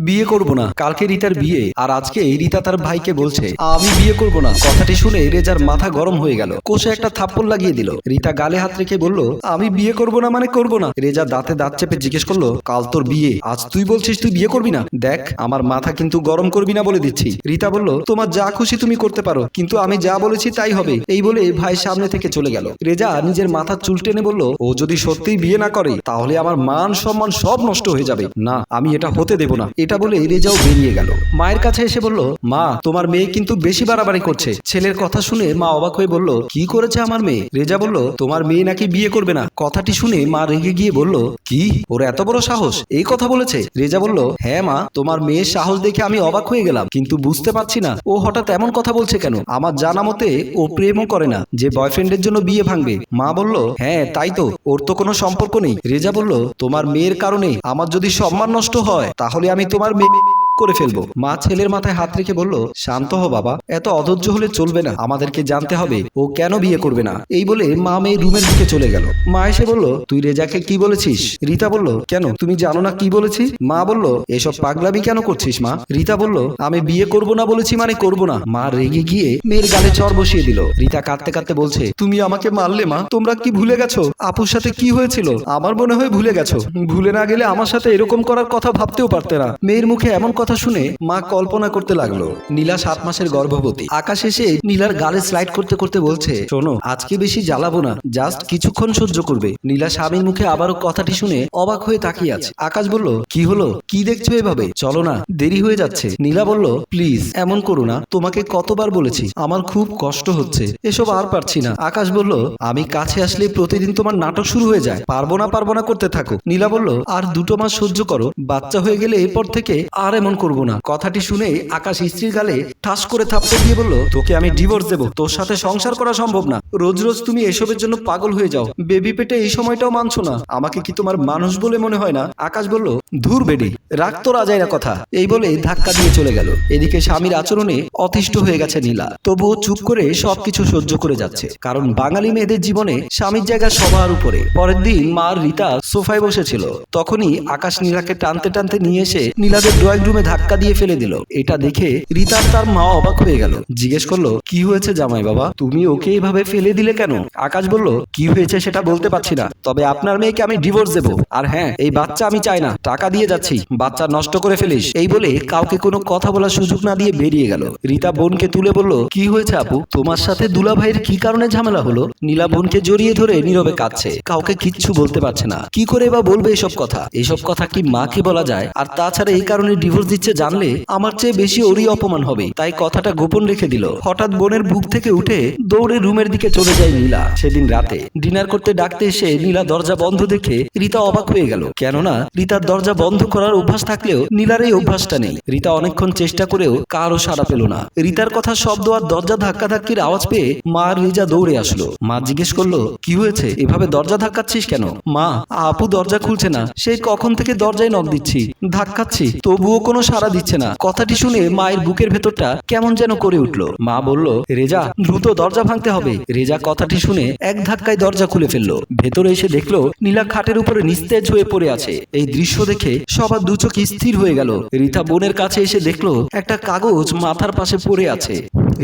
বিয়ে করব না। কালকে রিতার বিয়ে, আর আজকে রিতা তার ভাইকে বলছে আমি বিয়ে করব না। কথাটি শুনে রেজার মাথা গরম হয়ে গেল। কোষে একটা থাপ্পড় লাগিয়ে দিল। রিতা গালে হাত রেখে বলল আমি বিয়ে করব না মানে করব না। রেজা দাঁতে দাঁত চেপে জিজ্ঞেস করলো কাল তোর বিয়ে, আজ তুই বলছিস তুই বিয়ে করবি না? দেখ আমার মাথা কিন্তু গরম করবি না বলে দিচ্ছি। রিতা বলল তোমার যা খুশি তুমি করতে পারো, কিন্তু আমি যা বলেছি তাই হবে। এই বলে ভাই সামনে থেকে চলে গেল। রেজা নিজের মাথার চুল টেনে বলল ও যদি সত্যিই বিয়ে না করে তাহলে আমার মান সম্মান সব নষ্ট হয়ে যাবে। না, আমি এটা হতে দেব না। এটা বলে রেজাও বেরিয়ে গেল। মায়ের কাছে এসে বলল মা তোমার মেয়ে কিন্তু বেশি বাড়াবাড়ি করছে। ছেলের কথা শুনে মা অবাক হয়ে বলল কি করেছে আমার মেয়ে? রেজা বলল তোমার মেয়ে নাকি বিয়ে করবে না। কথাটি শুনে মা রেগে গিয়ে বলল কি, ওর এত বড় সাহস এই কথা বলেছে? রেজা বলল হ্যাঁ মা, তোমার মেয়ের সাহস দেখে আমি অবাক হয়ে গেলাম, কিন্তু বুঝতে পারছি না ও হঠাৎ এমন কথা বলছে কেন। আমার জানা মতে ও প্রেমও করে না যে বয়ফ্রেন্ডের জন্য বিয়ে ভাঙবে। মা বলল হ্যাঁ তাই তো, ওর তো কোনো সম্পর্ক নেই। রেজা বলল তোমার মেয়ের কারণে আমার যদি সম্মান নষ্ট হয় তাহলে আমি তোমার মেয়ে করে ফেলবো। মা ছেলের মাথায় হাত রেখে বলল শান্ত হও বাবা, এত অধৈর্য হলে চলবে না, আমাদেরকে জানতে হবে ও কেন বিয়ে করবে না। এই বলে মা মেয়ে রুমের দিকে চলে গেল। মা এসে বলল তুই রেজাকে কি বলেছিস? রিতা বলল কেন, তুমি জানো না কি বলেছি? মা বলল এসব পাগলামি কেন করছিস মা? রিতা বলল আমি বিয়ে করব না বলেছি মানে করব না। মা রেগে গিয়ে মেয়ের গালে চড় বসিয়ে দিল। রিতা কাঁদতে কাঁদতে বলছে তুমি আমাকে মারলে মা, তোমরা কি ভুলে গেছো আপুর সাথে কি হয়েছিল? আমার মনে হয় ভুলে গেছো। ভুলে না গেলে আমার সাথে এরকম করার কথা ভাবতেও পারতে না। মেয়ের মুখে এমন কথা শুনে মা কল্পনা করতে লাগলো নীলা 7 মাসের গর্ভবতী। আকাশ এসে নীলার গালে স্লাইড করতে করতে বলছে শোনো আজকে বেশি জ্বালাবো না, জাস্ট কিছুক্ষণ সহ্য করবে। নীলা স্বামীর মুখে আবারও কথাটি শুনে অবাক হয়ে তাকিয়ে আছে। আকাশ বলল কি হলো, কি দেখছো এভাবে? চলো না, দেরি হয়ে যাচ্ছে। নীলা বলল প্লিজ এমন করো না, তোমাকে কতবার বলেছি আমার খুব কষ্ট হচ্ছে, এসব আর পারছি না। আকাশ বলল আমি কাছে আসলে প্রতিদিন তোমার নাটক শুরু হয়ে যায়, পারবো না করতে থাকো। নীলা বলল আর 2 মাস সহ্য করো, বাচ্চা হয়ে গেলে এরপর থেকে আর এমন করবো না। কথাটি শুনে আকাশ স্ত্রীর গালে ঠাস করে থাপ্পড় দিয়ে বলল তোকে আমি ডিভোর্স দেবো, তোর সাথে সংসার করা সম্ভব না। রোজ রোজ তুমি এসবের জন্য পাগল হয়ে যাও, বেবি পেটে এই সময়টাও মানছো না, আমাকে কি তোমার মানুষ বলে মনে হয় না? আকাশ বলল ধুর বেডি, রাগ তো রাজাইরা কথা। এই বলে ধাক্কা দিয়ে চলে গেল। এদিকে স্বামীর আচরণে অতিষ্ঠ হয়ে গেছে নীলা, তবুও চুপ করে সবকিছু সহ্য করে যাচ্ছে, কারণ বাঙালি মেয়েদের জীবনে স্বামীর জায়গা সবার উপরে। পরের দিন মা রিতা সোফায় বসেছিল, তখনই আকাশ নীলাকে টানতে টানতে নিয়ে এসে নীলাদের ড্রয়িং রুমে ধাক্কা দিয়ে ফেলে দিল। এটা দেখে রিতা তার মা অবাক হয়ে গেল, জিজ্ঞেস করলো কি হয়েছে জামাই বাবা, তুমি ওকে এইভাবে ফেলে দিলে কেন? আকাশ বলল কি হয়েছে সেটা বলতে পারছি না, তবে আপনার মেয়েকে আমি ডিভোর্স দেবো, আর হ্যাঁ এই বাচ্চা আমি চাই না, টাকা দিয়ে যাচ্ছি, বাচ্চা নষ্ট করে ফেলিস। এই বলে কাউকে কোনো কথা বলার সুযোগ না দিয়ে বেরিয়ে গেল। রিতা বোনকে তুলে বলল কি হয়েছে আপু, তোমার সাথে দুলা ভাইয়ের কি কারণে ঝামেলা হলো? নীলা বোনকে জড়িয়ে ধরে নীরবে কাঁদছে, কাউকে কিচ্ছু বলতে পারছে না। কি করে বা বলবে এসব কথা? এসব কথা কি মাকে বলা যায়? আর তাছাড়া এই কারণে ডিভোর্স দিচ্ছে জানলে আমার চেয়ে বেশি ওরই অপমান হবে, তাই কথাটা গোপন রেখে দিল। হঠাৎ বোনের বুক থেকে উঠে দৌড়ে রুমের দিকে চলে যায় নীলা। সেদিন রাতে ডিনার করতে ডাকতে এসে নীলা দরজা বন্ধ দেখে রিতা অবাক হয়ে গেল, কেননা রিতার দরজা বন্ধ করার অভ্যাস থাকলেও নীলার এই অভ্যাসটা নেই। রিতা অনেকক্ষণ চেষ্টা করেও কারও সাড়া পেল না। রিতার কথা শব্দ আর দরজা ধাক্কাধাক্কির আওয়াজ পেয়ে মা আর রিজা দৌড়ে আসলো। মা জিজ্ঞেস করলো কি হয়েছে, এভাবে দরজা ধাক্কাচ্ছিস কেন? মা আপু দরজা খুলছে না, সেই কখন থেকে দরজায় নক দিচ্ছি, ধাক্কাচ্ছি, তবুও কোনো সাড়া দিচ্ছে না। কথাটি শুনে মায়ের বুকের ভেতরটা কেমন যেন করে উঠলো। মা বলল রেজা দ্রুত দরজা ভাঙতে হবে। রেজা কথাটি শুনে এক ধাক্কায় দরজা খুলে ফেললো। ভেতরে এসে দেখলো নীলা খাটের উপরে নিস্তেজ হয়ে পড়ে আছে। এই দৃশ্য দেখে সবার দু চোখ স্থির হয়ে গেল। রিতা বোনের কাছে এসে দেখলো একটা কাগজ মাথার পাশে পড়ে আছে।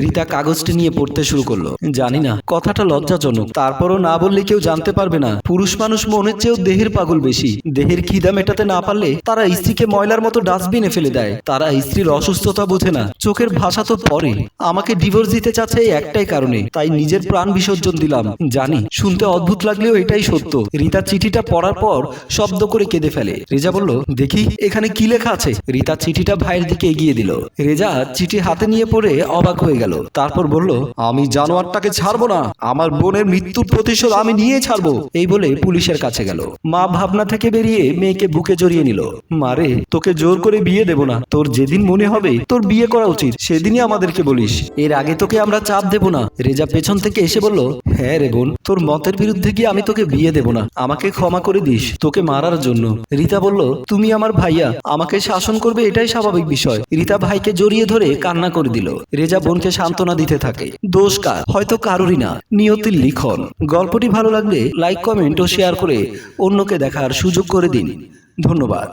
রিতা কাগজটি নিয়ে পড়তে শুরু করলো। জানি না কথাটা লজ্জাজনক, তারপরও না বললে কেউ জানতে পারবে না। পুরুষ মানুষ মনের চেয়েও দেহের পাগল বেশি। দেহের খিদা মেটাতে না পারলে তারা স্ত্রীকে ময়লার মতো ডাস্টবিনে ফেলে দেয়। তারা স্ত্রীর অসুস্থতা বোঝে না, চোখের ভাষা তো পরে। আমাকে ডিভোর্স দিতে চাচ্ছে এই একটাই কারণে, তাই নিজের প্রাণ বিসর্জন দিলাম। জানি শুনতে অদ্ভুত লাগলেও এটাই সত্য। রিতা চিঠিটা পড়ার পর শব্দ করে কেঁদে ফেলে। রেজা বলল দেখি এখানে কি লেখা আছে। রিতা চিঠিটা ভাইয়ের দিকে এগিয়ে দিল। রেজা চিঠি হাতে নিয়ে পড়ে অবাক হয়ে গেল। তারপর বলল আমি জানোয়ারটাকে ছাড়বো না, আমার বোনের মৃত্যুর প্রতিশোধ আমি নিয়ে ছাড়বো। এই বলে পুলিশের কাছে গেল। মা ভাবনা থেকে বেরিয়ে মেয়েকে বুকে জড়িয়ে নিল। মারে তোকে জোর করে বিয়ে দেব না, তোর যেদিন মনে হবে তোর বিয়ে করা উচিত সেদিনই আমাদেরকে বলিস, এর আগে তোকে আমরা চাপ দেব না। রেজা পেছন থেকে এসে বলল হ্যাঁ রে বোন, তোর মতের বিরুদ্ধে গিয়ে আমি তোকে বিয়ে দেব না, আমাকে ক্ষমা করে দিস তোকে মারার জন্য। রিতা বলল তুমি আমার ভাইয়া, আমাকে শাসন করবে এটাই স্বাভাবিক বিষয়। রিতা ভাইকে জড়িয়ে ধরে কান্না করে দিল। রেজা বোনকে সান্ত্বনা দিতে থাকে। দোষ কার? হয়তো কারোরই না, নিয়তির লিখন। গল্পটি ভালো লাগলে লাইক কমেন্ট ও শেয়ার করে অন্যকে দেখার সুযোগ করে দিন। ধন্যবাদ।